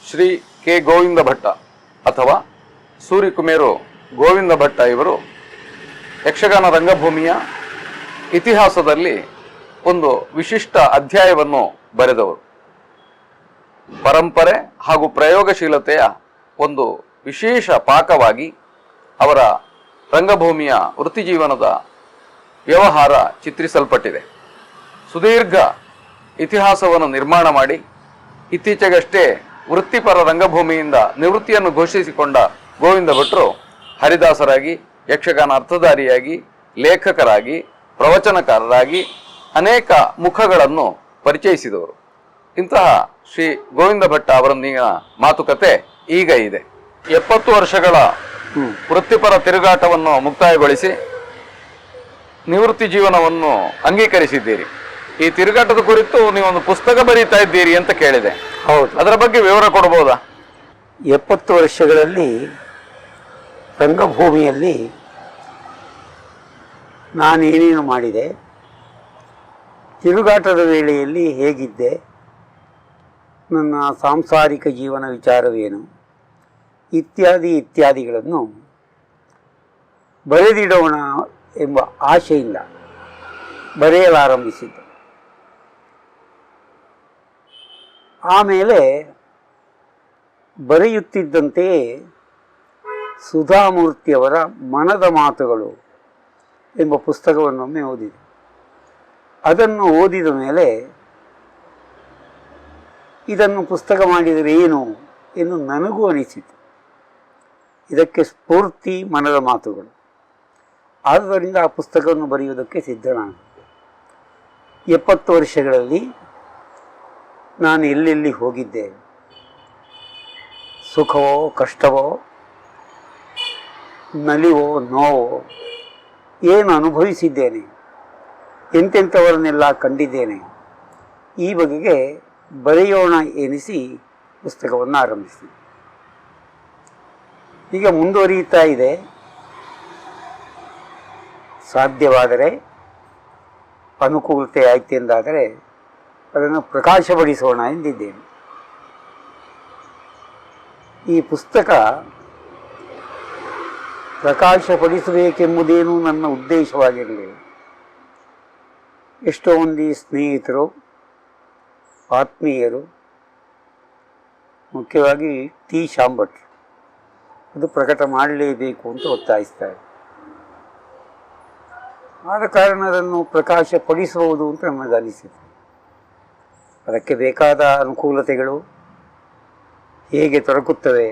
Shri K Govinda Bhatta ಅಥವಾ ಸೂರಿಕುಮೇರು ಗೋವಿಂದ ಭಟ್ಟ ಇವರು ಯಕ್ಷಗಾನ ರಂಗಭೂಮಿಯ ಇತಿಹಾಸದಲ್ಲಿ ಒಂದು ವಿಶಿಷ್ಟ ಅಧ್ಯಾಯವನ್ನು ಬರೆದವರು. ಪರಂಪರೆ ಹಾಗೂ ಪ್ರಯೋಗಶೀಲತೆಯ ಒಂದು ವಿಶೇಷ ಪಾಕವಾಗಿ ಅವರ ರಂಗಭೂಮಿಯ ವೃತ್ತಿಜೀವನದ ವ್ಯವಹಾರ ಚಿತ್ರಿಸಲ್ಪಟ್ಟಿದೆ. ಸುದೀರ್ಘ ಇತಿಹಾಸವನ್ನು ನಿರ್ಮಾಣ ಮಾಡಿ ಇತ್ತೀಚೆಗಷ್ಟೇ ವೃತ್ತಿಪರ ರಂಗಭೂಮಿಯಿಂದ ನಿವೃತ್ತಿಯನ್ನು ಘೋಷಿಸಿಕೊಂಡ ಗೋವಿಂದ ಭಟ್ರು ಹರಿದಾಸರಾಗಿ, ಯಕ್ಷಗಾನ ಅರ್ಥಧಾರಿಯಾಗಿ, ಲೇಖಕರಾಗಿ, ಪ್ರವಚನಕಾರರಾಗಿ ಅನೇಕ ಮುಖಗಳನ್ನು ಪರಿಚಯಿಸಿದವರು. ಇಂತಹ ಶ್ರೀ ಗೋವಿಂದ ಭಟ್ಟ ಅವರೊಂದಿಗಿನ ಮಾತುಕತೆ ಈಗ ಇದೆ. 70 ವರ್ಷಗಳ ವೃತ್ತಿಪರ ತಿರುಗಾಟವನ್ನು ಮುಕ್ತಾಯಗೊಳಿಸಿ ನಿವೃತ್ತಿ ಜೀವನವನ್ನು ಅಂಗೀಕರಿಸಿದ್ದೀರಿ. ಈ ತಿರುಗಾಟದ ಕುರಿತು ನೀವೊಂದು ಪುಸ್ತಕ ಬರೀತಾ ಇದ್ದೀರಿ ಅಂತ ಕೇಳಿದೆ. ಹೌದು, ಅದರ ಬಗ್ಗೆ ವಿವರ ಕೊಡಬಹುದಾ? 70 ವರ್ಷಗಳಲ್ಲಿ ರಂಗಭೂಮಿಯಲ್ಲಿ ನಾನೇನೇನು ಮಾಡಿದೆ, ತಿರುಗಾಟದ ವೇಳೆಯಲ್ಲಿ ಹೇಗಿದ್ದೆ, ನನ್ನ ಸಾಂಸಾರಿಕ ಜೀವನ ವಿಚಾರವೇನು ಇತ್ಯಾದಿಗಳನ್ನು ಬರೆದಿಡೋಣ ಎಂಬ ಆಶೆಯಿಂದ ಬರೆಯಲಾರಂಭಿಸಿದ್ದೆ. ಆಮೇಲೆ ಬರೆಯುತ್ತಿದ್ದಂತೆಯೇ ಸುಧಾಮೂರ್ತಿಯವರ ಮನದ ಮಾತುಗಳು ಎಂಬ ಪುಸ್ತಕವನ್ನೊಮ್ಮೆ ಓದಿದೆ. ಅದನ್ನು ಓದಿದ ಮೇಲೆ ಇದನ್ನು ಪುಸ್ತಕ ಮಾಡಿದರೆ ಏನು ಎಂದು ನನಗೂ ಅನಿಸಿತು. ಇದಕ್ಕೆ ಸ್ಫೂರ್ತಿ ಮನದ ಮಾತುಗಳು. ಆದುದರಿಂದ ಆ ಪುಸ್ತಕವನ್ನು ಬರೆಯುವುದಕ್ಕೆ ಸಿದ್ಧನಾದ. 70 ವರ್ಷಗಳಲ್ಲಿ ನಾನು ಎಲ್ಲೆಲ್ಲಿ ಹೋಗಿದ್ದೆ, ಸುಖವೋ ಕಷ್ಟವೋ ನಲಿವೋ ನೋವೋ ಏನು ಅನುಭವಿಸಿದ್ದೇನೆ, ಎಂತೆಂಥವರನ್ನೆಲ್ಲ ಕಂಡಿದ್ದೇನೆ, ಈ ಬಗೆಗೆ ಬರೆಯೋಣ ಎನಿಸಿ ಪುಸ್ತಕವನ್ನು ಆರಂಭಿಸಿದೆ. ಈಗ ಮುಂದುವರಿಯುತ್ತಾ ಇದೆ. ಸಾಧ್ಯವಾದರೆ, ಅನುಕೂಲತೆ ಆಯ್ತು ಎಂದಾದರೆ ಅದನ್ನು ಪ್ರಕಾಶಪಡಿಸೋಣ ಎಂದಿದ್ದೇನೆ. ಈ ಪುಸ್ತಕ ಪ್ರಕಾಶಪಡಿಸಬೇಕೆಂಬುದೇನು ನನ್ನ ಉದ್ದೇಶವಾಗಿರಲಿಲ್ಲ. ಎಷ್ಟೋ ಮಂದಿ ಸ್ನೇಹಿತರು, ಆತ್ಮೀಯರು, ಮುಖ್ಯವಾಗಿ ಟಿ ಶಾಂಭಟ್ರು ಅದು ಪ್ರಕಟ ಮಾಡಲೇಬೇಕು ಅಂತ ಒತ್ತಾಯಿಸ್ತಾರೆ. ಆದ ಕಾರಣ ಅದನ್ನು ಪ್ರಕಾಶಪಡಿಸಬಹುದು ಅಂತ ನಮಗನಿಸಿತು. ಅದಕ್ಕೆ ಬೇಕಾದ ಅನುಕೂಲತೆಗಳು ಹೇಗೆ ದೊರಕುತ್ತವೆ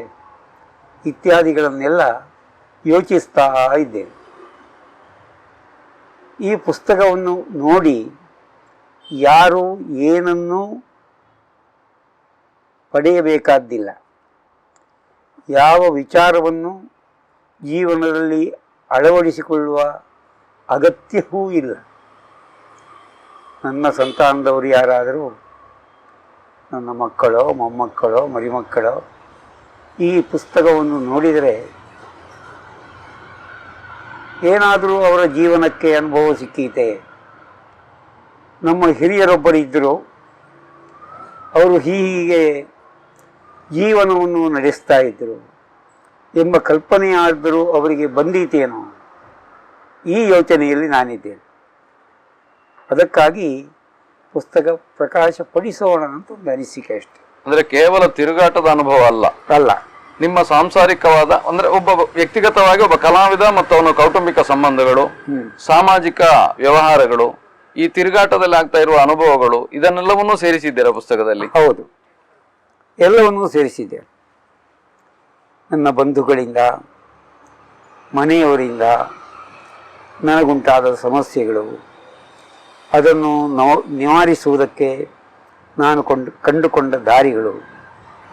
ಇತ್ಯಾದಿಗಳನ್ನೆಲ್ಲ ಯೋಚಿಸ್ತಾ ಇದ್ದೇನೆ. ಈ ಪುಸ್ತಕವನ್ನು ನೋಡಿ ಯಾರೂ ಏನನ್ನೂ ಪಡೆಯಬೇಕಾದ್ದಿಲ್ಲ, ಯಾವ ವಿಚಾರವನ್ನು ಜೀವನದಲ್ಲಿ ಅಳವಡಿಸಿಕೊಳ್ಳುವ ಅಗತ್ಯವೂ ಇಲ್ಲ. ನನ್ನ ಸಂತಾನದವರು ಯಾರಾದರೂ, ನನ್ನ ಮಕ್ಕಳೋ ಮೊಮ್ಮಕ್ಕಳೋ ಮರಿಮಕ್ಕಳೋ ಈ ಪುಸ್ತಕವನ್ನು ನೋಡಿದರೆ ಏನಾದರೂ ಅವರ ಜೀವನಕ್ಕೆ ಅನುಭವ ಸಿಕ್ಕೀತೆ, ನಮ್ಮ ಹಿರಿಯರೊಬ್ಬರಿದ್ದರು, ಅವರು ಹೀಗೆ ಜೀವನವನ್ನು ನಡೆಸ್ತಾ ಇದ್ದರು ಎಂಬ ಕಲ್ಪನೆಯಾದರೂ ಅವರಿಗೆ ಬಂದೀತೇನೋ, ಈ ಯೋಚನೆಯಲ್ಲಿ ನಾನಿದ್ದೇನೆ. ಅದಕ್ಕಾಗಿ ಪುಸ್ತಕ ಪ್ರಕಾಶಪಡಿಸೋಣ ಅಂತ ಒಂದು ಅನಿಸಿಕೆ ಅಷ್ಟೆ. ಅಂದ್ರೆ ಕೇವಲ ತಿರುಗಾಟದ ಅನುಭವ ಅಲ್ಲ, ನಿಮ್ಮ ಸಾಂಸಾರಿಕವಾದ, ಅಂದ್ರೆ ಒಬ್ಬ ವ್ಯಕ್ತಿಗತವಾಗಿ ಒಬ್ಬ ಕಲಾವಿದ ಮತ್ತು ಅವನ ಕೌಟುಂಬಿಕ ಸಂಬಂಧಗಳು, ಸಾಮಾಜಿಕ ವ್ಯವಹಾರಗಳು, ಈ ತಿರುಗಾಟದಲ್ಲಿ ಆಗ್ತಾ ಇರುವ ಅನುಭವಗಳು, ಇದನ್ನೆಲ್ಲವನ್ನೂ ಸೇರಿಸಿದ್ದೀರಾ ಪುಸ್ತಕದಲ್ಲಿ? ಹೌದು, ಎಲ್ಲವನ್ನೂ ಸೇರಿಸಿದ್ದೇನೆ. ನನ್ನ ಬಂಧುಗಳಿಂದ, ಮನೆಯವರಿಂದ ನನಗುಂಟಾದ ಸಮಸ್ಯೆಗಳು, ಅದನ್ನು ನಿವಾರಿಸುವುದಕ್ಕೆ ನಾನು ಕಂಡುಕೊಂಡ ದಾರಿಗಳು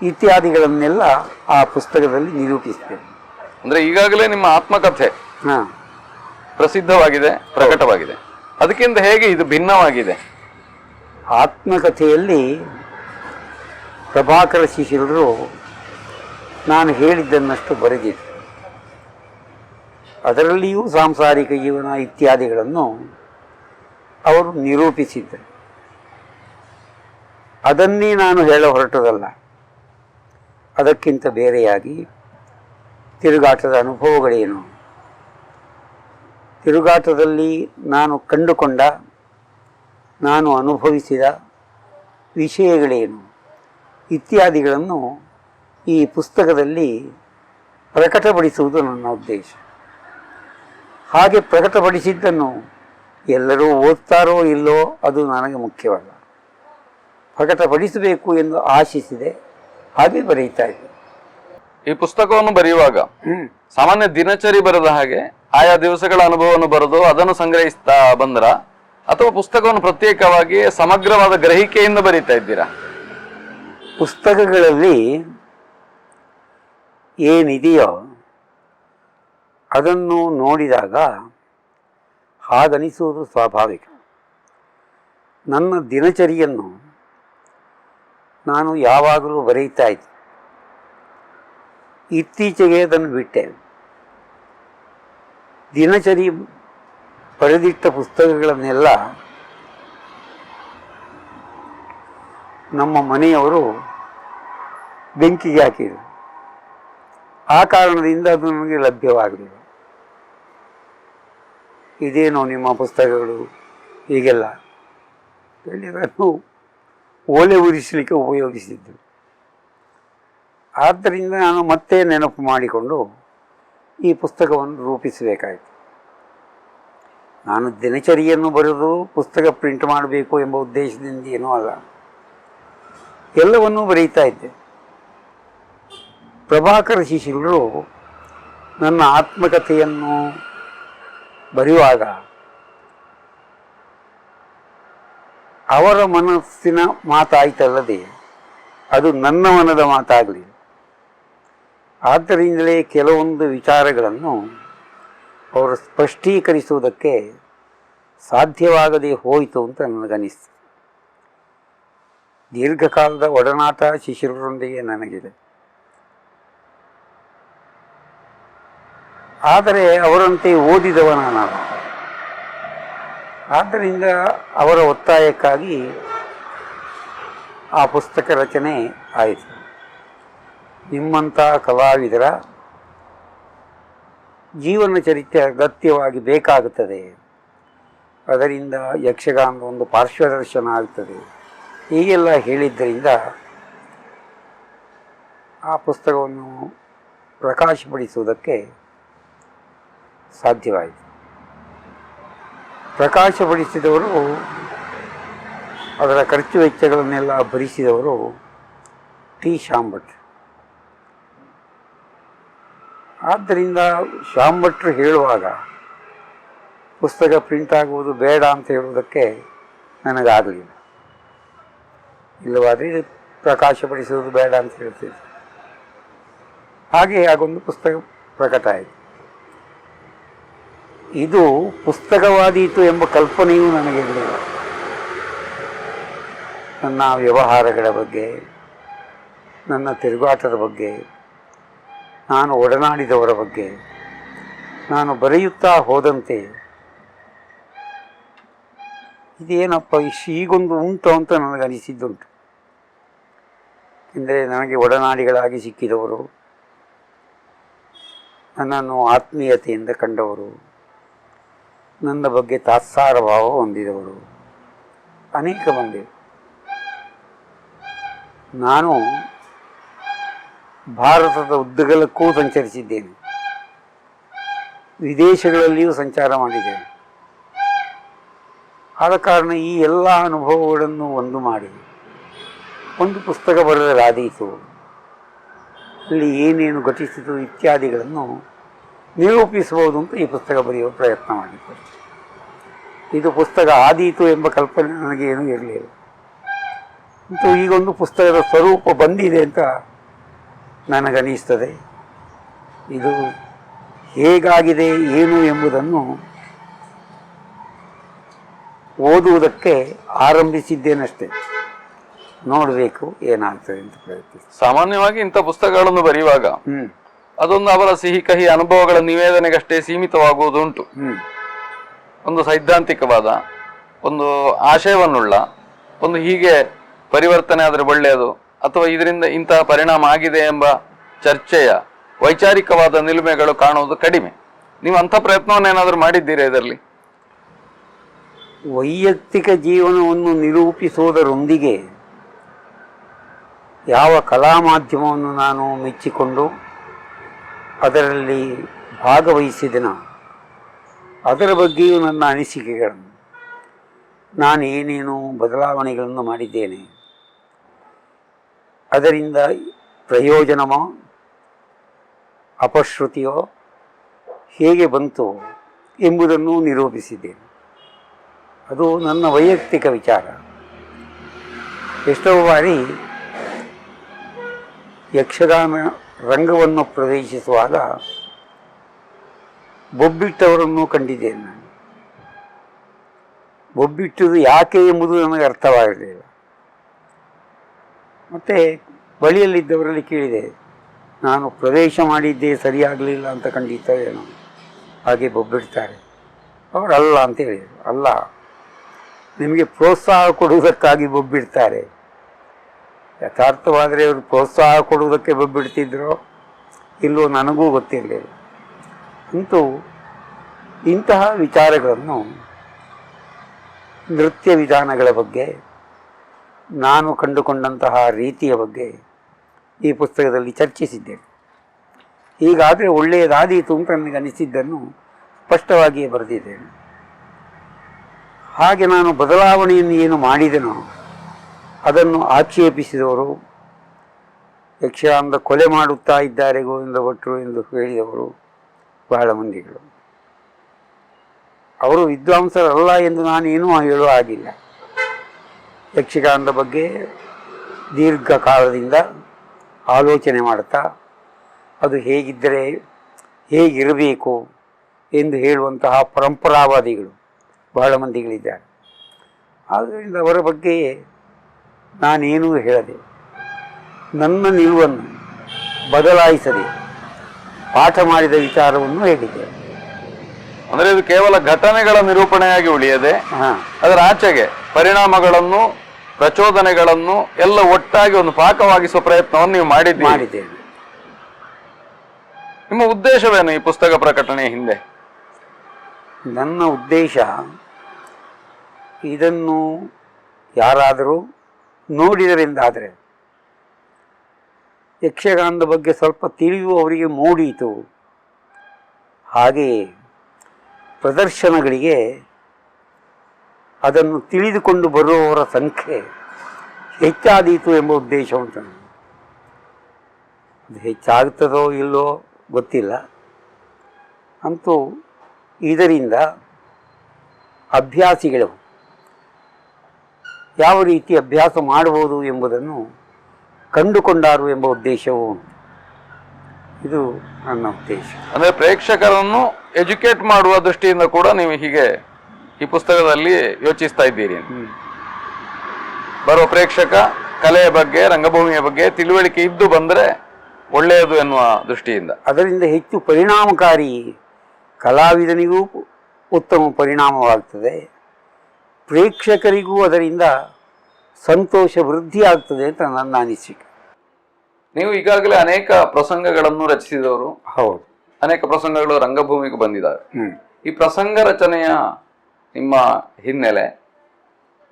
ಇತ್ಯಾದಿಗಳನ್ನೆಲ್ಲ ಆ ಪುಸ್ತಕದಲ್ಲಿ ನಿರೂಪಿಸ್ತೇನೆ. ಅಂದ್ರೆ ಈಗಾಗಲೇ ನಿಮ್ಮ ಆತ್ಮಕಥೆ ಪ್ರಸಿದ್ಧವಾಗಿದೆ, ಪ್ರಕಟವಾಗಿದೆ. ಅದಕ್ಕಿಂತ ಹೇಗೆ ಇದು ಭಿನ್ನವಾಗಿದೆ? ಆತ್ಮಕಥೆಯಲ್ಲಿ ಪ್ರಭಾಕರ ಶಿಶಿಲರು ನಾನು ಹೇಳಿದ್ದನ್ನಷ್ಟು ಬರೆದಿದ್ದರು. ಅದರಲ್ಲಿಯೂ ಸಾಂಸಾರಿಕ ಜೀವನ ಇತ್ಯಾದಿಗಳನ್ನು ಅವರು ನಿರೂಪಿಸಿದ್ದರು. ಅದನ್ನೇ ನಾನು ಹೇಳ ಹೊರಟದಲ್ಲ. ಅದಕ್ಕಿಂತ ಬೇರೆಯಾಗಿ ತಿರುಗಾಟದ ಅನುಭವಗಳೇನು, ತಿರುಗಾಟದಲ್ಲಿ ನಾನು ಕಂಡುಕೊಂಡ, ನಾನು ಅನುಭವಿಸಿದ ವಿಷಯಗಳೇನು ಇತ್ಯಾದಿಗಳನ್ನು ಈ ಪುಸ್ತಕದಲ್ಲಿ ಪ್ರಕಟಪಡಿಸುವುದು ನನ್ನ ಉದ್ದೇಶ. ಹಾಗೆ ಪ್ರಕಟಪಡಿಸಿದ್ದನ್ನು ಎಲ್ಲರೂ ಓದ್ತಾರೋ ಇಲ್ಲೋ ಅದು ನನಗೆ ಮುಖ್ಯವಲ್ಲ. ಪ್ರಕಟಪಡಿಸಬೇಕು ಎಂದು ಆಶಿಸಿದೆ, ಹಾಗೆ ಬರೀತಾ ಇದ್ದೆ. ಈ ಪುಸ್ತಕವನ್ನು ಬರೆಯುವಾಗ ಸಾಮಾನ್ಯ ದಿನಚರಿ ಬರೆದ ಹಾಗೆ ಆಯಾ ದಿವಸಗಳ ಅನುಭವವನ್ನು ಬರೆದು ಅದನ್ನು ಸಂಗ್ರಹಿಸ್ತಾ ಬಂದ್ರ, ಅಥವಾ ಪುಸ್ತಕವನ್ನು ಪ್ರತ್ಯೇಕವಾಗಿ ಸಮಗ್ರವಾದ ಗ್ರಹಿಕೆಯಿಂದ ಬರೀತಾ ಇದ್ದೀರಾ? ಪುಸ್ತಕಗಳಲ್ಲಿ ಏನಿದೆಯೋ ಅದನ್ನು ನೋಡಿದಾಗ ಹಾಗನಿಸುವುದು ಸ್ವಾಭಾವಿಕ. ನನ್ನ ದಿನಚರಿಯನ್ನು ನಾನು ಯಾವಾಗಲೂ ಬರೆಯುತ್ತಾ ಇದ್ದೆ. ಇತ್ತೀಚೆಗೆ ಅದನ್ನು ಬಿಟ್ಟೆ. ದಿನಚರಿ ಬರೆದಿಟ್ಟ ಪುಸ್ತಕಗಳನ್ನೆಲ್ಲ ನಮ್ಮ ಮನೆಯವರು ಬೆಂಕಿಗೆ ಹಾಕಿದರು. ಆ ಕಾರಣದಿಂದ ಅದು ನನಗೆ ಲಭ್ಯವಾಗಲಿಲ್ಲ. ಇದೇನೋ ನಿಮ್ಮ ಪುಸ್ತಕಗಳು ಹೀಗೆಲ್ಲ ಹೇಳಿ ಅದನ್ನು ಓಲೆ ಉರಿಸಲಿಕ್ಕೆ ಉಪಯೋಗಿಸಿದ್ದು. ಆದ್ದರಿಂದ ನಾನು ಮತ್ತೆ ನೆನಪು ಮಾಡಿಕೊಂಡು ಈ ಪುಸ್ತಕವನ್ನು ರೂಪಿಸಬೇಕಾಯಿತು. ನಾನು ದಿನಚರಿಯನ್ನು ಬರೆದು ಪುಸ್ತಕ ಪ್ರಿಂಟ್ ಮಾಡಬೇಕು ಎಂಬ ಉದ್ದೇಶದಿಂದ ಏನೂ ಅಲ್ಲ, ಎಲ್ಲವನ್ನೂ ಬರೀತಾ ಇದ್ದೆ. ಪ್ರಭಾಕರ ಶಿಶಿಲರು ನನ್ನ ಆತ್ಮಕಥೆಯನ್ನು ಬರೆಯುವಾಗ ಅವರ ಮನಸ್ಸಿನ ಮಾತಾಯಿತಲ್ಲದೆ ಅದು ನನ್ನ ಮನದ ಮಾತಾಗಲಿಲ್ಲ. ಆದ್ದರಿಂದಲೇ ಕೆಲವೊಂದು ವಿಚಾರಗಳನ್ನು ಅವರು ಸ್ಪಷ್ಟೀಕರಿಸುವುದಕ್ಕೆ ಸಾಧ್ಯವಾಗದೆ ಹೋಯಿತು ಅಂತ ನನಗನ್ನಿಸ್ತು. ದೀರ್ಘಕಾಲದ ಒಡನಾಟ ಶಿಶಿಲರೊಂದಿಗೆ ನನಗಿದೆ. ಆದರೆ ಅವರಂತೆ ಓದಿದವನ ನಾನು. ಆದ್ದರಿಂದ ಅವರ ಒತ್ತಾಯಕ್ಕಾಗಿ ಆ ಪುಸ್ತಕ ರಚನೆ ಆಯಿತು. ನಿಮ್ಮಂಥ ಕಲಾವಿದರ ಜೀವನ ಚರಿತ್ರೆ ಅಗತ್ಯವಾಗಿ ಬೇಕಾಗುತ್ತದೆ, ಅದರಿಂದ ಯಕ್ಷಗಾನದ ಒಂದು ಪಾರ್ಶ್ವದರ್ಶನ ಆಗ್ತದೆ, ಹೀಗೆಲ್ಲ ಹೇಳಿದ್ದರಿಂದ ಆ ಪುಸ್ತಕವನ್ನು ಪ್ರಕಾಶಪಡಿಸುವುದಕ್ಕೆ ಸಾಧ್ಯವಾಯಿತು. ಪ್ರಕಾಶಪಡಿಸಿದವರು, ಅದರ ಖರ್ಚು ವೆಚ್ಚಗಳನ್ನೆಲ್ಲ ಭರಿಸಿದವರು ಟಿ ಶಾಂಭಟ್ರು. ಆದ್ದರಿಂದ ಶಾಂಭಟ್ರು ಹೇಳುವಾಗ ಪುಸ್ತಕ ಪ್ರಿಂಟ್ ಆಗುವುದು ಬೇಡ ಅಂತ ಹೇಳುವುದಕ್ಕೆ ನನಗಾಗಲಿಲ್ಲ. ಇಲ್ಲವಾದರೆ ಇದು ಪ್ರಕಾಶಪಡಿಸುವುದು ಬೇಡ ಅಂತ ಹೇಳ್ತಿದ್ದೆ. ಹಾಗೆ ಆಗೊಂದು ಪುಸ್ತಕ ಪ್ರಕಟ ಆಯಿತು. ಇದು ಪುಸ್ತಕವಾದೀತು ಎಂಬ ಕಲ್ಪನೆಯೂ ನನಗಿರಲಿಲ್ಲ. ನನ್ನ ವ್ಯವಹಾರಗಳ ಬಗ್ಗೆ, ನನ್ನ ತಿರುಗಾಟದ ಬಗ್ಗೆ, ನಾನು ಒಡನಾಡಿದವರ ಬಗ್ಗೆ ನಾನು ಬರೆಯುತ್ತಾ ಹೋದಂತೆ ಇದೇನಪ್ಪ ಹೀಗೊಂದು ಉಂಟು ಅಂತ ನನಗನಿಸಿದ್ದುಂಟು. ಅಂದರೆ ನನಗೆ ಒಡನಾಡಿಗಳಾಗಿ ಸಿಕ್ಕಿದವರು, ನನ್ನನ್ನು ಆತ್ಮೀಯತೆಯಿಂದ ಕಂಡವರು, ನನ್ನ ಬಗ್ಗೆ ತಾತ್ಸಾರ ಭಾವ ಹೊಂದಿದವರು ಅನೇಕ ಮಂದಿ. ನಾನು ಭಾರತದ ಉದ್ದಗಲಕ್ಕೂ ಸಂಚರಿಸಿದ್ದೇನೆ, ವಿದೇಶಗಳಲ್ಲಿಯೂ ಸಂಚಾರ ಮಾಡಿದ್ದೇನೆ. ಆದ ಕಾರಣ ಈ ಎಲ್ಲ ಅನುಭವಗಳನ್ನು ಒಂದು ಮಾಡಿ ಒಂದು ಪುಸ್ತಕ ಬರೆದರಾದೀತು, ಅಲ್ಲಿ ಏನೇನು ಘಟಿಸಿತು ಇತ್ಯಾದಿಗಳನ್ನು ನಿರೂಪಿಸಬಹುದು ಅಂತ ಈ ಪುಸ್ತಕ ಬರೆಯುವ ಪ್ರಯತ್ನ ಮಾಡಿದ್ದೆ. ಇದು ಪುಸ್ತಕ ಆದೀತು ಎಂಬ ಕಲ್ಪನೆ ನನಗೇನೂ ಇರಲಿಲ್ಲ. ಮತ್ತು ಈಗೊಂದು ಪುಸ್ತಕದ ಸ್ವರೂಪ ಬಂದಿದೆ ಅಂತ ನನಗನಿಸ್ತದೆ. ಇದು ಹೇಗಾಗಿದೆ ಏನು ಎಂಬುದನ್ನು ಓದುವುದಕ್ಕೆ ಆರಂಭಿಸಿದ್ದೇನಷ್ಟೇ. ನೋಡಬೇಕು ಏನಾಗ್ತದೆ ಅಂತ ಪ್ರಯತ್ನಿಸಿ. ಸಾಮಾನ್ಯವಾಗಿ ಇಂಥ ಪುಸ್ತಕಗಳನ್ನು ಬರೆಯುವಾಗ ಅದೊಂದು ಅವರ ಸಿಹಿ ಕಹಿ ಅನುಭವಗಳ ನಿವೇದನೆಗಷ್ಟೇ ಸೀಮಿತವಾಗುವುದುಂಟು. ಒಂದು ಸೈದ್ಧಾಂತಿಕವಾದ ಒಂದು ಆಶಯವನ್ನುಳ್ಳ ಒಂದು ಹೀಗೆ ಪರಿವರ್ತನೆ ಆದರೆ ಒಳ್ಳೆಯದು ಅಥವಾ ಇದರಿಂದ ಇಂತಹ ಪರಿಣಾಮ ಆಗಿದೆ ಎಂಬ ಚರ್ಚೆಯ ವೈಚಾರಿಕವಾದ ನಿಲುಮೆಗಳು ಕಾಣುವುದು ಕಡಿಮೆ. ನೀವು ಅಂಥ ಪ್ರಯತ್ನವನ್ನೇನಾದರೂ ಮಾಡಿದ್ದೀರಾ ಇದರಲ್ಲಿ? ವೈಯಕ್ತಿಕ ಜೀವನವನ್ನು ನಿರೂಪಿಸುವುದರೊಂದಿಗೆ ಯಾವ ಕಲಾ ಮಾಧ್ಯಮವನ್ನು ನಾನು ಮೆಚ್ಚಿಕೊಂಡು ಅದರಲ್ಲಿ ಭಾಗವಹಿಸಿದೆನೋ ಅದರ ಬಗ್ಗೆಯೂ ನನ್ನ ಅನಿಸಿಕೆಗಳನ್ನು, ನಾನು ಏನೇನು ಬದಲಾವಣೆಗಳನ್ನು ಮಾಡಿದ್ದೇನೆ, ಅದರಿಂದ ಪ್ರಯೋಜನವೋ ಅಪಶ್ರುತಿಯೋ ಹೇಗೆ ಬಂತು ಎಂಬುದನ್ನು ನಿರೂಪಿಸಿದ್ದೇನೆ. ಅದು ನನ್ನ ವೈಯಕ್ತಿಕ ವಿಚಾರ. ಎಷ್ಟೋ ಬಾರಿ ಯಕ್ಷಗಾನ ರಂಗವನ್ನು ಪ್ರವೇಶಿಸುವಾಗ ಬೊಬ್ಬಿಟ್ಟವರನ್ನು ಕಂಡಿದ್ದೇನೆ ನಾನು. ಬೊಬ್ಬಿಟ್ಟುದು ಯಾಕೆ ಎಂಬುದು ನನಗೆ ಅರ್ಥವಾಗಲಿಲ್ಲ. ಮತ್ತು ಬಳಿಯಲ್ಲಿದ್ದವರಲ್ಲಿ ಕೇಳಿದೆ, ನಾನು ಪ್ರವೇಶ ಮಾಡಿದ್ದೇ ಸರಿಯಾಗಲಿಲ್ಲ ಅಂತ ಖಂಡಿತ ಏನೋ ಹಾಗೆ ಬೊಬ್ಬಿಡ್ತಾರೆ. ಅವರು ಅಲ್ಲ ಅಂತ ಹೇಳಿದರು. ಅಲ್ಲ, ನಿಮಗೆ ಪ್ರೋತ್ಸಾಹ ಕೊಡುವುದಕ್ಕಾಗಿ ಬೊಬ್ಬಿಡ್ತಾರೆ. ಯಥಾರ್ಥವಾದರೆ ಅವರು ಪ್ರೋತ್ಸಾಹ ಕೊಡುವುದಕ್ಕೆ ಬೊಬ್ಬಿಡ್ತಿದ್ರೋ ಇಲ್ಲವೋ ನನಗೂ ಗೊತ್ತಿರಲಿಲ್ಲ. ಅಂತೂ ಇಂತಹ ವಿಚಾರಗಳನ್ನು, ನೃತ್ಯ ವಿಧಾನಗಳ ಬಗ್ಗೆ, ನಾನು ಕಂಡುಕೊಂಡಂತಹ ರೀತಿಯ ಬಗ್ಗೆ ಈ ಪುಸ್ತಕದಲ್ಲಿ ಚರ್ಚಿಸಿದ್ದೇನೆ. ಹೀಗಾದರೆ ಒಳ್ಳೆಯದಾದೀತು ಅಂತ ನನಗೆ ಅನಿಸಿದ್ದನ್ನು ಸ್ಪಷ್ಟವಾಗಿಯೇ ಬರೆದಿದ್ದೇನೆ. ಹಾಗೆ ನಾನು ಬದಲಾವಣೆಯನ್ನು ಏನು ಮಾಡಿದೆನೋ ಅದನ್ನು ಆಕ್ಷೇಪಿಸಿದವರು, ಯಕ್ಷಗಾನದ ಕೊಲೆ ಮಾಡುತ್ತಾ ಇದ್ದಾರೆ ಗೋವಿಂದ ಭಟ್ರು ಎಂದು ಹೇಳಿದವರು ಬಹಳ ಮಂದಿಗಳು. ಅವರು ವಿದ್ವಾಂಸರಲ್ಲ ಎಂದು ನಾನೇನೂ ಹೇಳುವ ಹಾಗಿಲ್ಲ. ಯಕ್ಷಗಾನದ ಬಗ್ಗೆ ದೀರ್ಘಕಾಲದಿಂದ ಆಲೋಚನೆ ಮಾಡುತ್ತಾ ಅದು ಹೇಗಿದ್ದರೆ ಹೇಗಿರಬೇಕು ಎಂದು ಹೇಳುವಂತಹ ಪರಂಪರಾವಾದಿಗಳು ಬಹಳ ಮಂದಿಗಳಿದ್ದಾರೆ. ಆದ್ದರಿಂದ ಅವರ ಬಗ್ಗೆ ನಾನೇನೂ ಹೇಳದೆ, ನನ್ನ ನಿಲುವನ್ನು ಬದಲಾಯಿಸದೆ ಪಾಠ ಮಾಡಿದ ವಿಚಾರವನ್ನು ಹೇಳಿದ್ದೆ. ಅಂದರೆ ಇದು ಕೇವಲ ಘಟನೆಗಳ ನಿರೂಪಣೆಯಾಗಿ ಉಳಿಯದೆ ಅದರ ಆಚೆಗೆ ಪರಿಣಾಮಗಳನ್ನು, ಪ್ರಚೋದನೆಗಳನ್ನು ಎಲ್ಲ ಒಟ್ಟಾಗಿ ಒಂದು ಪಾಕವಾಗಿಸುವ ಪ್ರಯತ್ನವನ್ನು ನೀವು ಮಾಡಿದ್ದೇನೆ. ನಿಮ್ಮ ಉದ್ದೇಶವೇನು ಈ ಪುಸ್ತಕ ಪ್ರಕಟಣೆಯ ಹಿಂದೆ? ನನ್ನ ಉದ್ದೇಶ, ಇದನ್ನು ಯಾರಾದರೂ ನೋಡಿದರೆಂದಾದರೆ ಯಕ್ಷಗಾನದ ಬಗ್ಗೆ ಸ್ವಲ್ಪ ತಿಳಿವು ಅವರಿಗೆ ಮೂಡಿತು. ಹಾಗೆಯೇ ಪ್ರದರ್ಶನಗಳಿಗೆ ಅದನ್ನು ತಿಳಿದುಕೊಂಡು ಬರುವವರ ಸಂಖ್ಯೆ ಹೆಚ್ಚಾದೀತು ಎಂಬ ಉದ್ದೇಶ ಉಂಟು. ಅದು ಹೆಚ್ಚಾಗ್ತದೋ ಇಲ್ಲೋ ಗೊತ್ತಿಲ್ಲ. ಅಂತೂ ಇದರಿಂದ ಅಭ್ಯಾಸಿಗಳು ಯಾವ ರೀತಿ ಅಭ್ಯಾಸ ಮಾಡಬಹುದು ಎಂಬುದನ್ನು ಕಂಡುಕೊಂಡಾರು ಎಂಬ ಉದ್ದೇಶವೂ ಉಂಟು. ಇದು ನನ್ನ ಉದ್ದೇಶ. ಅಂದರೆ ಪ್ರೇಕ್ಷಕರನ್ನು ಎಜುಕೇಟ್ ಮಾಡುವ ದೃಷ್ಟಿಯಿಂದ ಕೂಡ ನೀವು ಹೀಗೆ ಈ ಪುಸ್ತಕದಲ್ಲಿ ಯೋಚಿಸ್ತಾ ಇದ್ದೀರಿ. ಬರುವ ಪ್ರೇಕ್ಷಕ ಕಲೆಯ ಬಗ್ಗೆ, ರಂಗಭೂಮಿಯ ಬಗ್ಗೆ ತಿಳುವಳಿಕೆ ಇದ್ದು ಬಂದರೆ ಒಳ್ಳೆಯದು ಎನ್ನುವ ದೃಷ್ಟಿಯಿಂದ. ಅದರಿಂದ ಹೆಚ್ಚು ಪರಿಣಾಮಕಾರಿ, ಕಲಾವಿದನಿಗೂ ಉತ್ತಮ ಪರಿಣಾಮವಾಗ್ತದೆ, ಪ್ರೇಕ್ಷಕರಿಗೂ ಅದರಿಂದ ಸಂತೋಷ ವೃದ್ಧಿ ಆಗ್ತದೆ ಅಂತ ನನ್ನ ಅನಿಸಿಕೆ. ನೀವು ಈಗಾಗಲೇ ಅನೇಕ ಪ್ರಸಂಗಗಳನ್ನು ರಚಿಸಿದವರು. ಹೌದು, ಅನೇಕ ಪ್ರಸಂಗಗಳು ರಂಗಭೂಮಿಗೆ ಬಂದಿದ್ದಾವೆ. ಈ ಪ್ರಸಂಗ ರಚನೆಯ ನಿಮ್ಮ ಹಿನ್ನೆಲೆ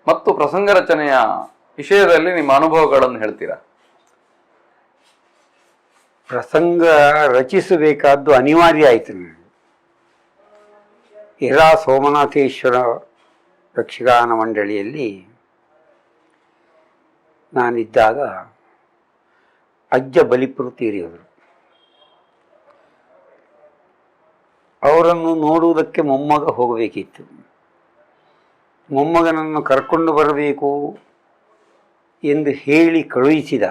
ಮತ್ತು ಪ್ರಸಂಗ ರಚನೆಯ ವಿಷಯದಲ್ಲಿ ನಿಮ್ಮ ಅನುಭವಗಳನ್ನು ಹೇಳ್ತೀರಾ? ಪ್ರಸಂಗ ರಚಿಸಬೇಕಾದ್ದು ಅನಿವಾರ್ಯ ಆಯಿತು. ಇರಾ ಸೋಮನಾಥೇಶ್ವರ ಯಕ್ಷಗಾನ ಮಂಡಳಿಯಲ್ಲಿ ನಾನಿದ್ದಾಗ ಅಜ್ಜ ಬಲಿಪುರು ತೀರಿದರು. ಅವರನ್ನು ನೋಡುವುದಕ್ಕೆ ಮೊಮ್ಮಗ ಹೋಗಬೇಕಿತ್ತು. ಮೊಮ್ಮಗನನ್ನು ಕರ್ಕೊಂಡು ಬರಬೇಕು ಎಂದು ಹೇಳಿ ಕಳುಹಿಸಿದ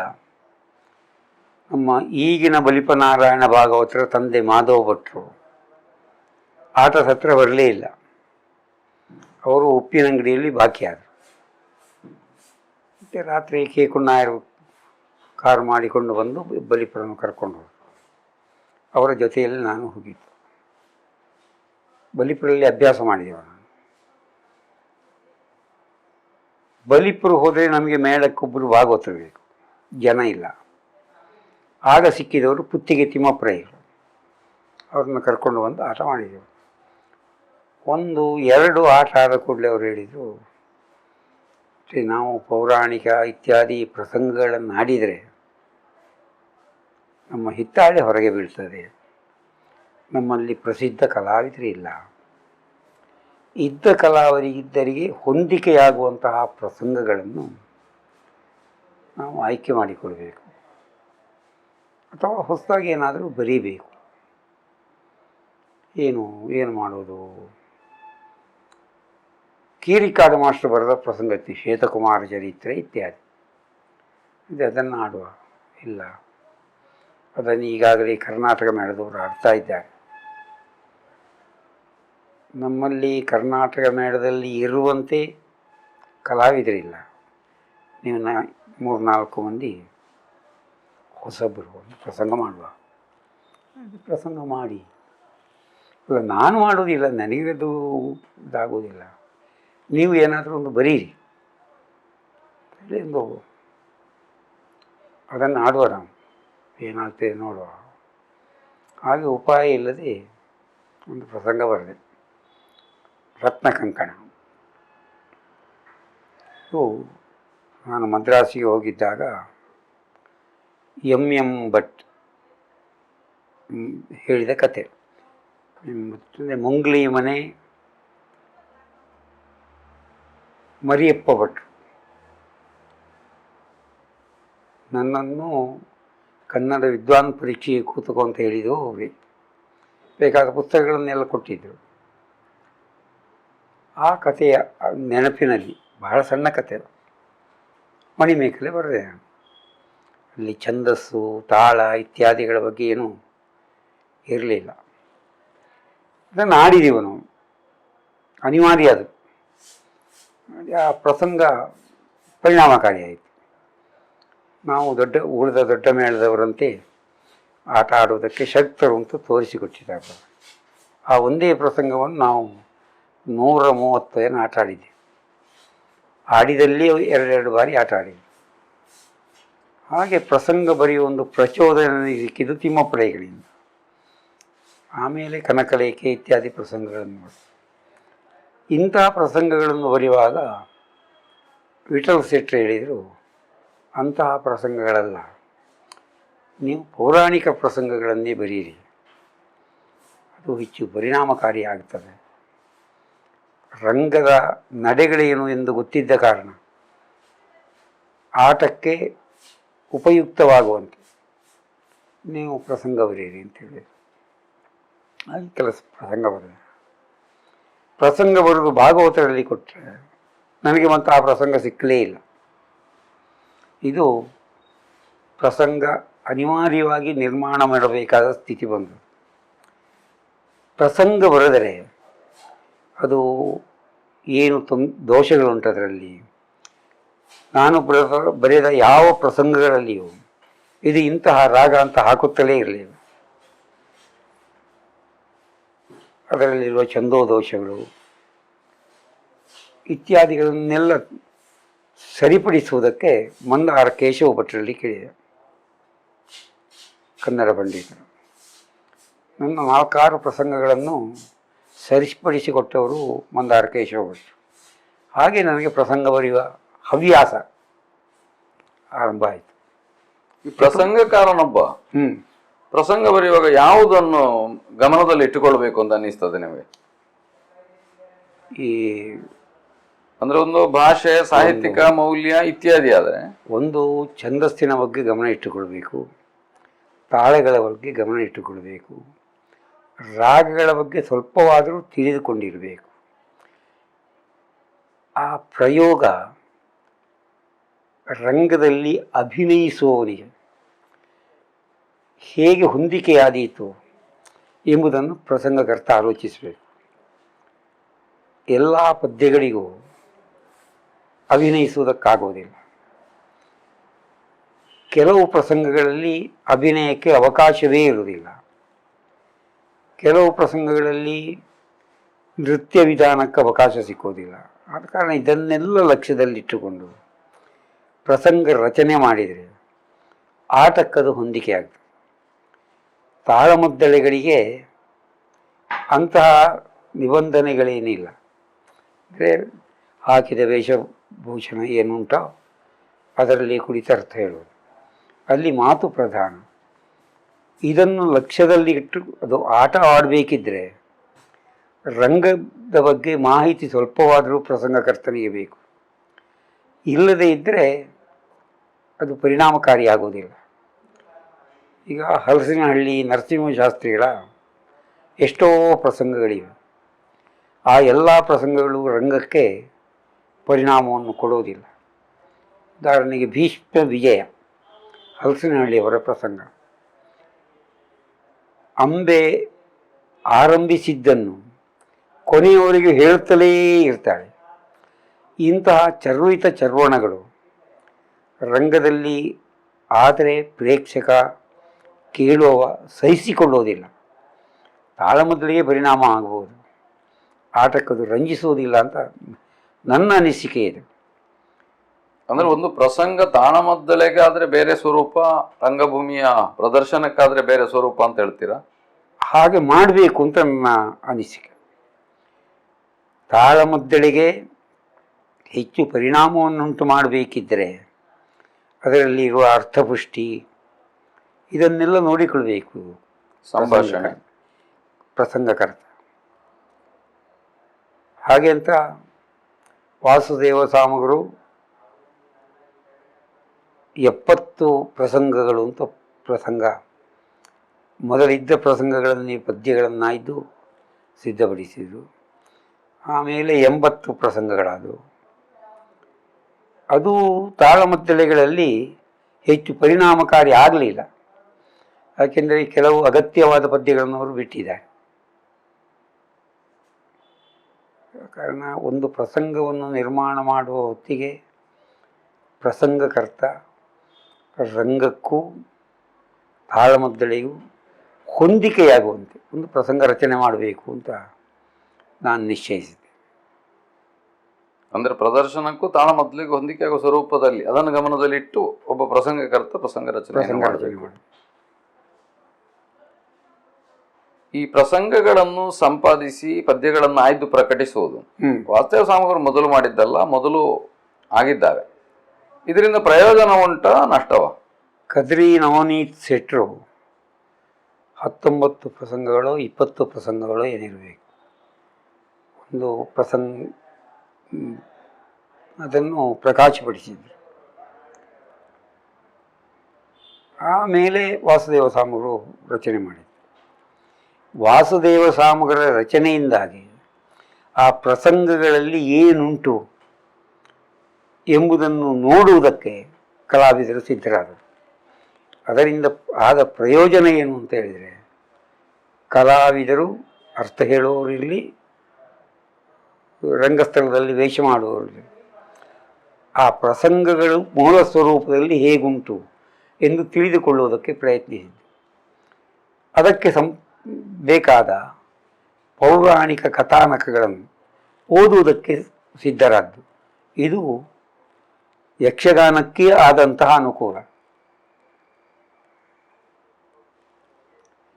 ನಮ್ಮ ಈಗಿನ ಬಲಿಪನಾರಾಯಣ ಭಾಗವತರ ತಂದೆ ಮಾಧವ ಭಟ್ರು ಆಟದ ಹತ್ರ ಬರಲೇ ಇಲ್ಲ. ಅವರು ಉಪ್ಪಿನಂಗಡಿಯಲ್ಲಿ ಬಾಕಿಯಾದರು. ಮತ್ತು ರಾತ್ರಿ ಕೇಕುಣ್ಣಾಯರು ಕಾರು ಮಾಡಿಕೊಂಡು ಬಂದು ಬಲಿಪುರನ್ನು ಕರ್ಕೊಂಡು ಹೋದರು. ಅವರ ಜೊತೆಯಲ್ಲಿ ನಾನು ಹೋಗಿದ್ದು. ಬಲಿಪುರಲ್ಲಿ ಅಭ್ಯಾಸ ಮಾಡಿದೆವು. ನಾನು ಬಲಿಪುರ ಹೋದರೆ ನಮಗೆ ಮೇಳಕ್ಕೊಬ್ಬರು ಭಾಗವತರು ಬೇಕು. ಜನ ಇಲ್ಲ. ಆಗ ಸಿಕ್ಕಿದವರು ಪುತ್ತಿಗೆ ತಿಮ್ಮಪ್ಪರಯ್ಯರು. ಅವ್ರನ್ನ ಕರ್ಕೊಂಡು ಬಂದು ಆಟ ಮಾಡಿದೆವು. 1-2 ಆಟ ಆದ ಕೂಡಲೇ ಅವರು ಹೇಳಿದರು, ನಾವು ಪೌರಾಣಿಕ ಇತ್ಯಾದಿ ಪ್ರಸಂಗಗಳನ್ನು ಆಡಿದರೆ ನಮ್ಮ ಹಿತ್ತಾಳೆ ಹೊರಗೆ ಬೀಳ್ತದೆ, ನಮ್ಮಲ್ಲಿ ಪ್ರಸಿದ್ಧ ಕಲಾವಿದರು ಇಲ್ಲ, ಇದ್ದ ಕಲಾವಿದರಿಗೆ ಹೊಂದಿಕೆಯಾಗುವಂತಹ ಪ್ರಸಂಗಗಳನ್ನು ನಾವು ಆಯ್ಕೆ ಮಾಡಿಕೊಳ್ಬೇಕು ಅಥವಾ ಹೊಸದಾಗಿ ಏನಾದರೂ ಬರೀಬೇಕು. ಏನು ಮಾಡೋದು? ಕೀರಿಕಾಡು ಮಾಸ್ಟರ್ ಬರೆದ ಪ್ರಸಂಗತಿ ಶ್ವೇತಕುಮಾರ ಚರಿತ್ರೆ ಇತ್ಯಾದಿ ಇದೆ, ಅದನ್ನು ಆಡುವ. ಇಲ್ಲ, ಅದನ್ನು ಈಗಾಗಲೇ ಕರ್ನಾಟಕ ಮೇಳದವರು ಆಡ್ತಾ ಇದ್ದಾರೆ. ನಮ್ಮಲ್ಲಿ ಕರ್ನಾಟಕ ಮೇಳದಲ್ಲಿ ಇರುವಂತೆ ಕಲಾವಿದರಿಲ್ಲ. ನೀವು 3-4 ಮಂದಿ ಹೊಸಬರು ಒಂದು ಪ್ರಸಂಗ ಮಾಡುವ. ಪ್ರಸಂಗ ಮಾಡಿ. ಇಲ್ಲ, ನಾನು ಮಾಡೋದಿಲ್ಲ, ನನಗದು ಇದಾಗೋದಿಲ್ಲ, ನೀವು ಏನಾದರೂ ಒಂದು ಬರೀರಿ ಹೇಳಿ ಒಂದು ಅದನ್ನು ಆಡುವ, ನಾವು ಏನಾಗ್ತದೆ ನೋಡುವ. ಹಾಗೆ ಉಪಾಯ ಇಲ್ಲದೆ ಒಂದು ಪ್ರಸಂಗ ಬರೆದೆ, ರತ್ನ ಕಂಕಣ. ನಾನು ಮದ್ರಾಸಿಗೆ ಹೋಗಿದ್ದಾಗ ಎಂ ಭಟ್ ಹೇಳಿದ ಕತೆ. ಮುಂಗ್ಲಿ ಮನೆ ಮರಿಯಪ್ಪ ಭಟ್ರು ನನ್ನನ್ನು ಕನ್ನಡ ವಿದ್ವಾನ್ ಪರೀಕ್ಷೆಗೆ ಕೂತುಕೋ ಅಂತ ಹೇಳಿದ್ದು. ಅವರಿಗೆ ಬೇಕಾದ ಪುಸ್ತಕಗಳನ್ನೆಲ್ಲ ಕೊಟ್ಟಿದ್ದರು. ಆ ಕಥೆಯ ನೆನಪಿನಲ್ಲಿ ಬಹಳ ಸಣ್ಣ ಕಥೆ, ಮಣಿಮೇಖಲೆ ಬರೆದೆ. ಅಲ್ಲಿ ಛಂದಸ್ಸು, ತಾಳ ಇತ್ಯಾದಿಗಳ ಬಗ್ಗೆ ಏನೂ ಇರಲಿಲ್ಲ. ಅದನ್ನು ಆಡಿದೆವು ನಾವು, ಅನಿವಾರ್ಯ ಅದು. ಆ ಪ್ರಸಂಗ ಪರಿಣಾಮಕಾರಿಯಾಯಿತು. ನಾವು ಉಳಿದ ದೊಡ್ಡ ಮೇಳದವರಂತೆ ಆಟ ಆಡುವುದಕ್ಕೆ ಶಕ್ತರು ಅಂತ ತೋರಿಸಿಕೊಟ್ಟಿದ್ದಾರೆ. ಆ ಒಂದೇ ಪ್ರಸಂಗವನ್ನು ನಾವು 130 ಆಟ ಆಡಿದ್ದೆ. ಆಡಿದಲ್ಲಿ 2 ಬಾರಿ ಆಟ ಆಡಿದ್ದೆ. ಹಾಗೆ ಪ್ರಸಂಗ ಬರೆಯುವ ಒಂದು ಪ್ರಚೋದನೆ ಸಿಕ್ಕಿದ್ದು ತಿಮ್ಮಪ್ಪರಯ್ಯಗಳಿಂದ. ಆಮೇಲೆ ಕನಕಲೇಖೆ ಇತ್ಯಾದಿ ಪ್ರಸಂಗಗಳನ್ನು ಮಾಡಿ. ಇಂತಹ ಪ್ರಸಂಗಗಳನ್ನು ಬರೆಯುವಾಗ ವಿಠಲ್ ಶೆಟ್ಟಿ ಹೇಳಿದರು, ಅಂತಹ ಪ್ರಸಂಗಗಳಲ್ಲ, ನೀವು ಪೌರಾಣಿಕ ಪ್ರಸಂಗಗಳನ್ನೇ ಬರೆಯಿರಿ, ಅದು ಹೆಚ್ಚು ಪರಿಣಾಮಕಾರಿಯಾಗುತ್ತದೆ. ರಂಗದ ನಡೆಗಳೇನು ಎಂದು ಗೊತ್ತಿದ್ದ ಕಾರಣ ಆಟಕ್ಕೆ ಉಪಯುಕ್ತವಾಗುವಂತೆ ನೀವು ಪ್ರಸಂಗ ಬರೆಯಿರಿ ಅಂತೇಳಿ ಹಾಗೆ ಪ್ರಸಂಗ ಬರೆದೆ. ಪ್ರಸಂಗ ಬರೆದು ಭಾಗವತರಲ್ಲಿ ಕೊಟ್ಟರೆ ನನಗೆ ಮತ್ತು ಆ ಪ್ರಸಂಗ ಸಿಕ್ಕಲೇ ಇಲ್ಲ. ಇದು ಪ್ರಸಂಗ ಅನಿವಾರ್ಯವಾಗಿ ನಿರ್ಮಾಣ ಮಾಡಬೇಕಾದ ಸ್ಥಿತಿ ಬಂತು. ಪ್ರಸಂಗ ಬರೆದರೆ ಅದು ಏನು ದೋಷಗಳುಂಟು ಅದರಲ್ಲಿ. ನಾನು ಬರೆದ ಯಾವ ಪ್ರಸಂಗಗಳಲ್ಲಿಯೂ ಇದು ಇಂತಹ ರಾಗ ಅಂತ ಹಾಕುತ್ತಲೇ ಇರಲಿಲ್ಲ. ಅದರಲ್ಲಿರುವ ಛಂದೋದೋಷಗಳು ಇತ್ಯಾದಿಗಳನ್ನೆಲ್ಲ ಸರಿಪಡಿಸುವುದಕ್ಕೆ ಮಂದಾರ ಕೇಶವ ಭಟ್ರಲ್ಲಿ ಕೇಳಿದೆ. ಕನ್ನಡ ಪಂಡಿತರು ನನ್ನ 4-6 ಪ್ರಸಂಗಗಳನ್ನು ಸರಿಪಡಿಸಿಕೊಟ್ಟವರು ಮಂದಾರ ಕೇಶವ ಭಟ್ರು. ಹಾಗೆ ನನಗೆ ಪ್ರಸಂಗ ಬರೆಯುವ ಹವ್ಯಾಸ ಆರಂಭ ಆಯಿತು. ಈ ಪ್ರಸಂಗಕಾರನೊಬ್ಬ ಪ್ರಸಂಗ ಬರೆಯುವಾಗ ಯಾವುದನ್ನು ಗಮನದಲ್ಲಿ ಇಟ್ಟುಕೊಳ್ಬೇಕು ಅಂತ ಅನ್ನಿಸ್ತದೆ ನಿಮಗೆ? ಈ ಅಂದ್ರೆ ಒಂದು ಭಾಷೆ, ಸಾಹಿತ್ಯಿಕ ಮೌಲ್ಯ ಇತ್ಯಾದಿ ಆದರೆ ಒಂದು ಛಂದಸ್ಸಿನ ಬಗ್ಗೆ ಗಮನ ಇಟ್ಟುಕೊಳ್ಬೇಕು, ತಾಳೆಗಳ ಬಗ್ಗೆ ಗಮನ ಇಟ್ಟುಕೊಳ್ಬೇಕು, ರಾಗಗಳ ಬಗ್ಗೆ ಸ್ವಲ್ಪವಾದರೂ ತಿಳಿದುಕೊಂಡಿರಬೇಕು. ಆ ಪ್ರಯೋಗ ರಂಗದಲ್ಲಿ ಅಭಿನಯಿಸುವವನಿಗೆ ಹೇಗೆ ಹೊಂದಿಕೆಯಾದೀತು ಎಂಬುದನ್ನು ಪ್ರಸಂಗಕರ್ತ ಆಲೋಚಿಸಬೇಕು. ಎಲ್ಲ ಪದ್ಯಗಳಿಗೂ ಅಭಿನಯಿಸುವುದಕ್ಕಾಗೋದಿಲ್ಲ. ಕೆಲವು ಪ್ರಸಂಗಗಳಲ್ಲಿ ಅಭಿನಯಕ್ಕೆ ಅವಕಾಶವೇ ಇರುವುದಿಲ್ಲ. ಕೆಲವು ಪ್ರಸಂಗಗಳಲ್ಲಿ ನೃತ್ಯ ವಿಧಾನಕ್ಕೆ ಅವಕಾಶ ಸಿಕ್ಕೋದಿಲ್ಲ. ಆದ ಕಾರಣ ಇದನ್ನೆಲ್ಲ ಲಕ್ಷ್ಯದಲ್ಲಿಟ್ಟುಕೊಂಡು ಪ್ರಸಂಗ ರಚನೆ ಮಾಡಿದರೆ ಆಟಕ್ಕದು ಹೊಂದಿಕೆ ಆಗ್ತದೆ. ತಾಳಮದ್ದಳೆಗಳಿಗೆ ಅಂತಹ ನಿಬಂಧನೆಗಳೇನಿಲ್ಲ. ಅಂದರೆ ಹಾಕಿದ ವೇಷಭೂಷಣ ಏನುಂಟೋ ಅದರಲ್ಲಿ ಕುರಿತರ್ಥ ಹೇಳೋದು, ಅಲ್ಲಿ ಮಾತು ಪ್ರಧಾನ. ಇದನ್ನು ಲಕ್ಷ್ಯದಲ್ಲಿ ಇಟ್ಟು ಅದು ಆಟ ಆಡಬೇಕಿದ್ರೆ ರಂಗದ ಬಗ್ಗೆ ಮಾಹಿತಿ ಸ್ವಲ್ಪವಾದರೂ ಪ್ರಸಂಗಕರ್ತನಿಗೆ ಬೇಕು. ಇಲ್ಲದೇ ಇದ್ದರೆ ಅದು ಪರಿಣಾಮಕಾರಿಯಾಗೋದಿಲ್ಲ. ಈಗ ಹಲಸಿನಹಳ್ಳಿ ನರಸಿಂಹಶಾಸ್ತ್ರಿಗಳ ಎಷ್ಟೋ ಪ್ರಸಂಗಗಳಿವೆ. ಆ ಎಲ್ಲ ಪ್ರಸಂಗಗಳು ರಂಗಕ್ಕೆ ಪರಿಣಾಮವನ್ನು ಕೊಡೋದಿಲ್ಲ. ಉದಾಹರಣೆಗೆ ಭೀಷ್ಮ ವಿಜಯ, ಹಲಸಿನಹಳ್ಳಿಯವರ ಪ್ರಸಂಗ. ಅಂಬೆ ಆರಂಭಿಸಿದ್ದನ್ನು ಕೊನೆಯವರೆಗೂ ಹೇಳುತ್ತಲೇ ಇರ್ತಾಳೆ. ಇಂತಹ ಚರ್ವಿತ ಚರ್ವಣಗಳು ರಂಗದಲ್ಲಿ ಆದರೆ ಪ್ರೇಕ್ಷಕ ಕೇಳುವವ ಸಹಿಸಿಕೊಳ್ಳೋದಿಲ್ಲ. ತಾಳಮದ್ದಳೆಗೆ ಪರಿಣಾಮ ಆಗ್ಬೋದು, ಆಟಕ್ಕದು ರಂಜಿಸೋದಿಲ್ಲ ಅಂತ ನನ್ನ ಅನಿಸಿಕೆ ಇದೆ. ಅಂದ್ರೆ ಒಂದು ಪ್ರಸಂಗ ತಾಳಮದ್ದಳೆಗಾದ್ರೆ ಬೇರೆ ಸ್ವರೂಪ, ರಂಗಭೂಮಿಯ ಪ್ರದರ್ಶನಕ್ಕಾದ್ರೆ ಬೇರೆ ಸ್ವರೂಪ ಅಂತ ಹೇಳ್ತೀರಾ? ಹಾಗೆ ಮಾಡಬೇಕು ಅಂತ ನನ್ನ ಅನಿಸಿಕೆ. ತಾಳಮದ್ದಳೆಗೆ ಹೆಚ್ಚು ಪರಿಣಾಮವನ್ನುಂಟು ಮಾಡಬೇಕಿದ್ದರೆ ಅದರಲ್ಲಿ ಇರುವ ಅರ್ಥಪುಷ್ಟಿ ಇದನ್ನೆಲ್ಲ ನೋಡಿಕೊಳ್ಬೇಕು ಸಂಭಾಷಣೆ, ಪ್ರಸಂಗಕರ್ತ. ಹಾಗೆ ಅಂತ ವಾಸುದೇವ ಸಾಮಗರು 70 ಪ್ರಸಂಗಗಳು ಅಂತ ಪ್ರಸಂಗ, ಮೊದಲಿದ್ದ ಪ್ರಸಂಗಗಳಲ್ಲಿ ಪದ್ಯಗಳನ್ನಾಯ್ದು ಸಿದ್ಧಪಡಿಸಿದರು. ಆಮೇಲೆ 80 ಪ್ರಸಂಗಗಳಾದವು. ಅದು ತಾಳಮದ್ದಳೆಗಳಲ್ಲಿ ಹೆಚ್ಚು ಪರಿಣಾಮಕಾರಿ ಆಗಲಿಲ್ಲ. ಯಾಕೆಂದರೆ ಕೆಲವು ಅಗತ್ಯವಾದ ಪದ್ಯಗಳನ್ನು ಅವರು ಬಿಟ್ಟಿದ್ದಾರೆ. ಕಾರಣ ಒಂದು ಪ್ರಸಂಗವನ್ನು ನಿರ್ಮಾಣ ಮಾಡುವ ಹೊತ್ತಿಗೆ ಪ್ರಸಂಗಕರ್ತ ರಂಗಕ್ಕೂ ತಾಳಮದ್ದಳೆಗೂ ಹೊಂದಿಕೆಯಾಗುವಂತೆ ಒಂದು ಪ್ರಸಂಗ ರಚನೆ ಮಾಡಬೇಕು ಅಂತ ನಾನು ನಿಶ್ಚಯಿಸಿದ್ದೆ. ಅಂದ್ರೆ ಪ್ರದರ್ಶನಕ್ಕೂ ತಾಳಮದ್ದಳೆಗೂ ಹೊಂದಿಕೆ ಆಗುವ ಸ್ವರೂಪದಲ್ಲಿ ಅದನ್ನು ಗಮನದಲ್ಲಿಟ್ಟು ಒಬ್ಬ ಪ್ರಸಂಗಕರ್ತ ಪ್ರಸಂಗ ರಚನೆ ಮಾಡಬೇಕು. ಈ ಪ್ರಸಂಗಗಳನ್ನು ಸಂಪಾದಿಸಿ ಪದ್ಯಗಳನ್ನು ಆಯ್ದು ಪ್ರಕಟಿಸುವುದು ವಾಸುದೇವ ಸಾಮಗರು ಮೊದಲು ಮಾಡಿದ್ದಲ್ಲ, ಮೊದಲು ಆಗಿದ್ದಾವೆ. ಇದರಿಂದ ಪ್ರಯೋಜನ ಉಂಟಾ ನಷ್ಟವ? ಕದ್ರಿ ನವನೀತ್ ಶೆಟ್ರು 19 ಪ್ರಸಂಗಗಳು 20 ಪ್ರಸಂಗಗಳು ಏನಿರಬೇಕು, ಒಂದು ಅದನ್ನು ಪ್ರಕಾಶಪಡಿಸಿದ್ರು. ಆಮೇಲೆ ವಾಸುದೇವ ಸಾಮಗರು ರಚನೆ ಮಾಡಿದರು. ವಾಸುದೇವ ಸಾಮಗರ ರಚನೆಯಿಂದಾಗಿ ಆ ಪ್ರಸಂಗಗಳಲ್ಲಿ ಏನುಂಟು ಎಂಬುದನ್ನು ನೋಡುವುದಕ್ಕೆ ಕಲಾವಿದರು ಸಿದ್ಧರಾದರು. ಅದರಿಂದ ಆದ ಪ್ರಯೋಜನ ಏನು ಅಂತ ಹೇಳಿದರೆ, ಕಲಾವಿದರು ಅರ್ಥ ಹೇಳುವವರಿರಲಿ, ರಂಗಸ್ಥಳದಲ್ಲಿ ವೇಷ ಮಾಡುವವರಿರಲಿ, ಆ ಪ್ರಸಂಗಗಳು ಮೂಲ ಸ್ವರೂಪದಲ್ಲಿ ಹೇಗುಂಟು ಎಂದು ತಿಳಿದುಕೊಳ್ಳುವುದಕ್ಕೆ ಪ್ರಯತ್ನಿಸಿದ್ದು. ಅದಕ್ಕೆ ಬೇಕಾದ ಪೌರಾಣಿಕ ಕಥಾನಕಗಳನ್ನು ಓದುವುದಕ್ಕೆ ಸಿದ್ಧರಾದ್ದು. ಇದು ಯಕ್ಷಗಾನಕ್ಕೆ ಆದಂತಹ ಅನುಕೂಲ.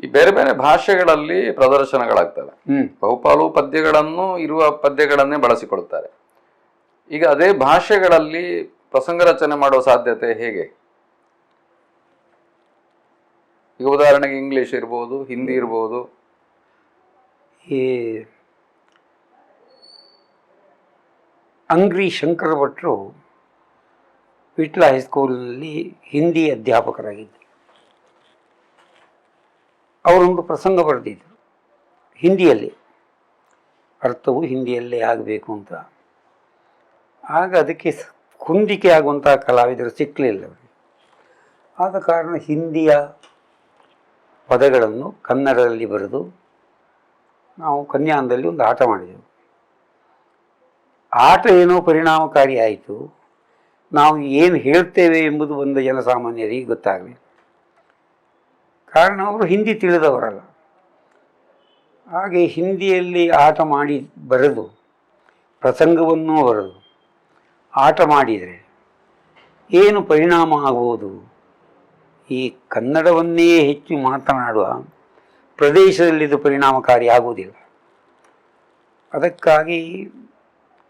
ಈ ಬೇರೆ ಬೇರೆ ಭಾಷೆಗಳಲ್ಲಿ ಪ್ರದರ್ಶನಗಳಾಗ್ತವೆ. ಬಹುಪಾಲು ಪದ್ಯಗಳನ್ನು ಇರುವ ಪದ್ಯಗಳನ್ನೇ ಬಳಸಿಕೊಳ್ತಾರೆ. ಈಗ ಅದೇ ಭಾಷೆಗಳಲ್ಲಿ ಪ್ರಸಂಗ ರಚನೆ ಮಾಡುವ ಸಾಧ್ಯತೆ ಹೇಗೆ? ಈಗ ಉದಾಹರಣೆಗೆ ಇಂಗ್ಲಿಷ್ ಇರ್ಬೋದು, ಹಿಂದಿ ಇರ್ಬೋದು. ಈ ಅಂಗ್ರಿ ಶಂಕರ ಭಟ್ರು ವಿಟ್ಲ ಹೈಸ್ಕೂಲಿನಲ್ಲಿ ಹಿಂದಿ ಅಧ್ಯಾಪಕರಾಗಿದ್ದರು. ಅವರೊಂದು ಪ್ರಸಂಗ ಬರೆದಿದ್ದರು ಹಿಂದಿಯಲ್ಲಿ, ಅರ್ಥವು ಹಿಂದಿಯಲ್ಲೇ ಆಗಬೇಕು ಅಂತ. ಆಗ ಅದಕ್ಕೆ ಹೊಂದಿಕೆ ಆಗುವಂತಹ ಕಲಾವಿದರು ಸಿಕ್ಕಲಿಲ್ಲ ಅವರಿಗೆ. ಆದ ಕಾರಣ ಹಿಂದಿಯ ಪದಗಳನ್ನು ಕನ್ನಡದಲ್ಲಿ ಬರೆದು ನಾವು ಕನ್ಯಾನದಲ್ಲಿ ಒಂದು ಆಟ ಮಾಡಿದೆವು. ಆಟ ಏನೋ ಪರಿಣಾಮಕಾರಿ ಆಯಿತು, ನಾವು ಏನು ಹೇಳ್ತೇವೆ ಎಂಬುದು ಒಂದು ಜನಸಾಮಾನ್ಯರಿಗೆ ಗೊತ್ತಾಗಲಿ. ಕಾರಣ ಅವರು ಹಿಂದಿ ತಿಳಿದವರಲ್ಲ. ಹಾಗೆ ಹಿಂದಿಯಲ್ಲಿ ಆಟ ಮಾಡಿ ಬರೆದು ಪ್ರಸಂಗವನ್ನೂ ಬರೆದು ಆಟ ಮಾಡಿದರೆ ಏನು ಪರಿಣಾಮ ಆಗುವುದು ಈ ಕನ್ನಡವನ್ನೇ ಹೆಚ್ಚು ಮಾತನಾಡುವ ಪ್ರದೇಶದಲ್ಲಿ ಇದು ಪರಿಣಾಮಕಾರಿ ಆಗುವುದಿಲ್ಲ. ಅದಕ್ಕಾಗಿ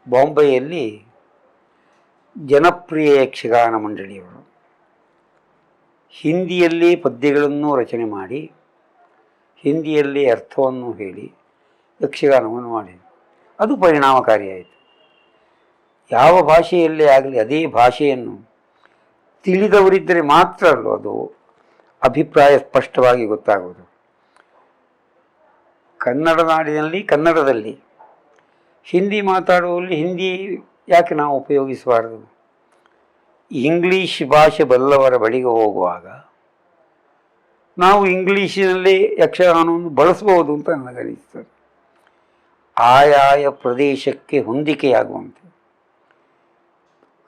ಬಾಂಬೆಯಲ್ಲಿ ಜನಪ್ರಿಯ ಯಕ್ಷಗಾನ ಮಂಡಳಿಯವರು ಹಿಂದಿಯಲ್ಲಿ ಪದ್ಯಗಳನ್ನು ರಚನೆ ಮಾಡಿ ಹಿಂದಿಯಲ್ಲಿ ಅರ್ಥವನ್ನು ಹೇಳಿ ಯಕ್ಷಗಾನವನ್ನು ಮಾಡಿದರು. ಅದು ಪರಿಣಾಮಕಾರಿಯಾಯಿತು. ಯಾವ ಭಾಷೆಯಲ್ಲೇ ಆಗಲಿ ಅದೇ ಭಾಷೆಯನ್ನು ತಿಳಿದವರಿದ್ದರೆ ಮಾತ್ರ ಅದು ಅಭಿಪ್ರಾಯ ಸ್ಪಷ್ಟವಾಗಿ ಗೊತ್ತಾಗುವುದು. ಕನ್ನಡ ನಾಡಿನಲ್ಲಿ ಕನ್ನಡದಲ್ಲಿ, ಹಿಂದಿ ಮಾತಾಡುವಲ್ಲಿ ಹಿಂದಿ ಯಾಕೆ ನಾವು ಉಪಯೋಗಿಸಬಾರದು? ಇಂಗ್ಲೀಷ್ ಭಾಷೆ ಬಲ್ಲವರ ಬಳಿಗೆ ಹೋಗುವಾಗ ನಾವು ಇಂಗ್ಲೀಷಿನಲ್ಲೇ ಯಕ್ಷಗಾನವನ್ನು ಬಳಸ್ಬೋದು ಅಂತ ನನಗನಿಸ್ತದೆ. ಆಯಾಯ ಪ್ರದೇಶಕ್ಕೆ ಹೊಂದಿಕೆಯಾಗುವಂತೆ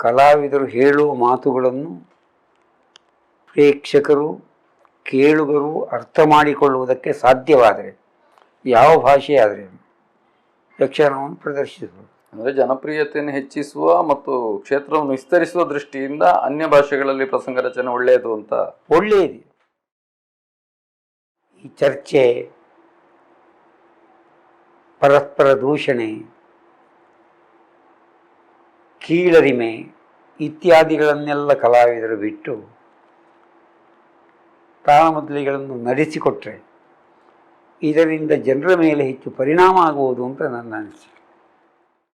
ಕಲಾವಿದರು ಹೇಳುವ ಮಾತುಗಳನ್ನು ಪ್ರೇಕ್ಷಕರು ಕೇಳುಗರು ಅರ್ಥ ಮಾಡಿಕೊಳ್ಳುವುದಕ್ಕೆ ಸಾಧ್ಯವಾದರೆ ಯಾವ ಭಾಷೆ ಆದರೆ ಯಕ್ಷಗಾನವನ್ನು ಪ್ರದರ್ಶಿಸಬಹುದು. ಅಂದರೆ ಜನಪ್ರಿಯತೆಯನ್ನು ಹೆಚ್ಚಿಸುವ ಮತ್ತು ಕ್ಷೇತ್ರವನ್ನು ವಿಸ್ತರಿಸುವ ದೃಷ್ಟಿಯಿಂದ ಅನ್ಯ ಭಾಷೆಗಳಲ್ಲಿ ಪ್ರಸಂಗ ರಚನೆ ಒಳ್ಳೆಯದು ಅಂತ. ಒಳ್ಳೆಯದು. ಈ ಚರ್ಚೆ, ಪರಸ್ಪರ ದೂಷಣೆ, ಕೀಳರಿಮೆ ಇತ್ಯಾದಿಗಳನ್ನೆಲ್ಲ ಕಲಾವಿದರು ಬಿಟ್ಟು ತಾಳಮದ್ದಳೆಗಳನ್ನು ನಡೆಸಿಕೊಟ್ರೆ ಇದರಿಂದ ಜನರ ಮೇಲೆ ಹೆಚ್ಚು ಪರಿಣಾಮ ಆಗುವುದು ಅಂತ ನನ್ನ ಅನಿಸಿಕೆ.